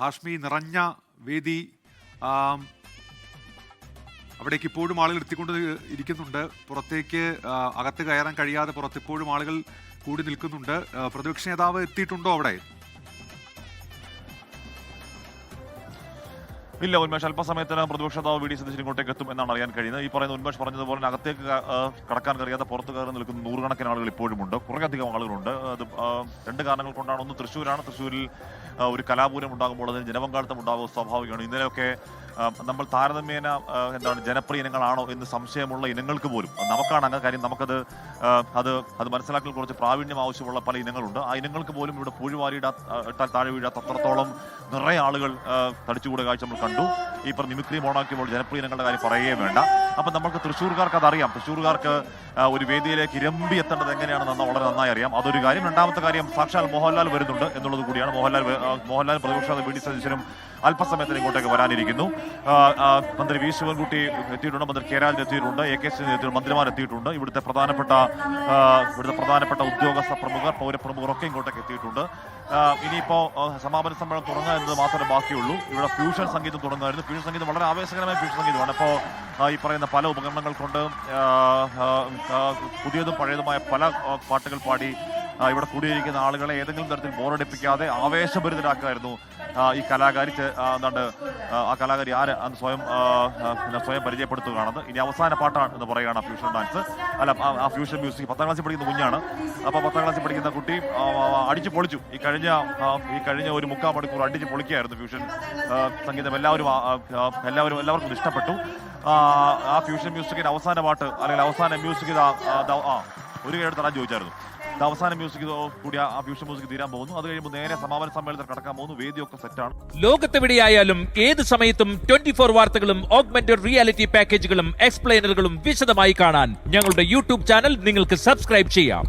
ഹാഷ്മി, നിറഞ്ഞ വേദി, അവിടേക്ക് ഇപ്പോഴും ആളുകൾ എത്തിക്കൊണ്ട് ഇരിക്കുന്നുണ്ട്. പുറത്തേക്ക് അകത്ത് കയറാൻ കഴിയാതെ പുറത്ത് ഇപ്പോഴും ആളുകൾ കൂടി നിൽക്കുന്നുണ്ട്. പ്രതിപക്ഷ നേതാവ് എത്തിയിട്ടുണ്ടോ അവിടെ? ഇല്ല ഉന്മേഷ്, അല്പസമയത്തിന് പ്രതിപക്ഷ നേതാവ് വി ഡി സതീശൻ ഇങ്ങോട്ടേക്ക് എത്തും എന്നാണ് അറിയാൻ കഴിയുന്നത്. ഈ പറയുന്ന ഉന്മേഷ് പറഞ്ഞതുപോലെ അകത്തേക്ക് കടക്കാൻ കഴിയാതെ പുറത്ത് കയറി നിൽക്കുന്ന നൂറുകണക്കിന് ആളുകൾ ഇപ്പോഴുമുണ്ട്, കുറേയധികം ആളുകളുണ്ട്. അത് രണ്ട് കാരണങ്ങൾ കൊണ്ടാണ്. ഒന്ന് തൃശ്ശൂരാണ്. തൃശ്ശൂരിൽ ഒരു കലാപൂരം ഉണ്ടാകുമ്പോൾ അതിന് ജനപങ്കാളിത്തം ഉണ്ടാകുക സ്വാഭാവികമാണ്. ഇന്നലെയൊക്കെ നമ്മൾ താരതമ്യേന ജനപ്രിയ ഇനങ്ങളാണോ എന്ന് സംശയമുള്ള ഇനങ്ങൾക്ക് പോലും നമുക്കാണ് അങ്ങനെ കാര്യം, നമുക്കത് അത് മനസ്സിലാക്കൽ കുറച്ച് പ്രാവീണ്യം ആവശ്യമുള്ള പല ഇനങ്ങളുണ്ട്. ആ ഇനങ്ങൾക്ക് പോലും ഇവിടെ പൂഴുവാരിയിട്ടാൽ താഴെ വീഴാത്ത അത്രത്തോളം നിറയെ ആളുകൾ തടിച്ചുകൂടെ കാഴ്ച നമ്മൾ കണ്ടു. ഈ പറഞ്ഞ മിമിക്രി മോണാക്കിയപ്പോൾ ജനപ്രിയ ഇനങ്ങളുടെ കാര്യം പറയുകയും വേണ്ട. അപ്പം നമുക്ക് തൃശ്ശൂർക്കാർക്ക് അതറിയാം. തൃശ്ശൂർക്കാർക്ക് ഒരു വേദിയിലേക്ക് ഇരമ്പി എത്തേണ്ടത് എങ്ങനെയാണെന്ന് വളരെ നന്നായി അറിയാം. അതൊരു കാര്യം. രണ്ടാമത്തെ കാര്യം, സാക്ഷാൽ മോഹൻലാൽ വരുന്നുണ്ട് എന്നുള്ളത് കൂടിയാണ്. മോഹൻലാൽ പ്രതിപക്ഷ വി ഡി സതീശനും അല്പസമയത്തിന് ഇങ്ങോട്ടേക്ക് വരാനിരിക്കുന്നു. മന്ത്രി വി ശിവൻകുട്ടി എത്തിയിട്ടുണ്ട്, മന്ത്രി കെ രാജൻ എത്തിയിട്ടുണ്ട്, എ കെ ശശീന്ദ്രൻ എത്തിയിട്ടുണ്ട്, മന്ത്രിമാർ എത്തിയിട്ടുണ്ട്. ഇവിടുത്തെ പ്രധാനപ്പെട്ട ഉദ്യോഗസ്ഥ പ്രമുഖർ, പൗരപ്രമുഖർ ഒക്കെ ഇങ്ങോട്ടേക്ക് എത്തിയിട്ടുണ്ട്. ഇനിയിപ്പോൾ സമാപന സമ്മേളനം തുടങ്ങുക എന്നത് മാത്രമേ ബാക്കിയുള്ളൂ. ഇവിടെ ഫ്യൂഷൻ സംഗീതം തുടങ്ങുമായിരുന്നു. ഫ്യൂഷൻ സംഗീതം വളരെ ആവേശകരമായ ഫ്യൂഷൻ സംഗീതമാണ്. ഇപ്പോൾ ഈ പറയുന്ന പല ഉപകരണങ്ങൾ കൊണ്ട് പുതിയതും പഴയതുമായ പല പാട്ടുകൾ പാടി ഇവിടെ കൂടിയിരിക്കുന്ന ആളുകളെ ഏതെങ്കിലും തരത്തിൽ ബോറടിപ്പിക്കാതെ ആവേശഭരിതരാക്കായിരുന്നു ഈ കലാകാരി. ആ കലാകാരി ആര് അന്ന് സ്വയം പരിചയപ്പെടുത്തുകയാണെന്ന്. ഇനി അവസാന പാട്ടാണ് എന്ന് പറയുകയാണ് ഫ്യൂഷൻ ഡാൻസ്, അല്ല ആ ഫ്യൂഷൻ മ്യൂസിക്. 10ാം ക്ലാസ്സിൽ പഠിക്കുന്ന കുഞ്ഞാണ്. അപ്പോൾ 10ാം ക്ലാസ്സിൽ പഠിക്കുന്ന കുട്ടി അടിച്ചു പൊളിച്ചു. ഈ കഴിഞ്ഞ ഒരു 3/4 മണിക്കൂർ അടിച്ച് പൊളിക്കുകയായിരുന്നു ഫ്യൂഷൻ സംഗീതം. എല്ലാവർക്കും ഇഷ്ടപ്പെട്ടു. ആ ഫ്യൂഷൻ മ്യൂസിക്കിന്റെ അവസാന പാട്ട് അല്ലെങ്കിൽ അവസാന മ്യൂസിക് ഒരു കേട് തരാൻ ചോദിച്ചായിരുന്നു. അവസാന മ്യൂസിക് കൂടി ആ ഫ്യൂഷൻ മ്യൂസിക് തീരാൻ പോകുന്നു. അത് കഴിയുമ്പോൾ നേരെ സമാപന സമ്മേളനത്തിൽ കടക്കാൻ പോകുന്നു. വേദിയൊക്കെ സെറ്റാണ്. ലോകത്തെവിടെയായാലും ഏത് സമയത്തും 24 വാർത്തകളും ഓഗ്മെന്റഡ് റിയാലിറ്റി പാക്കേജുകളും എക്സ്പ്ലെയിനറുകളും വിശദമായി കാണാൻ ഞങ്ങളുടെ യൂട്യൂബ് ചാനൽ നിങ്ങൾക്ക് സബ്സ്ക്രൈബ് ചെയ്യാം.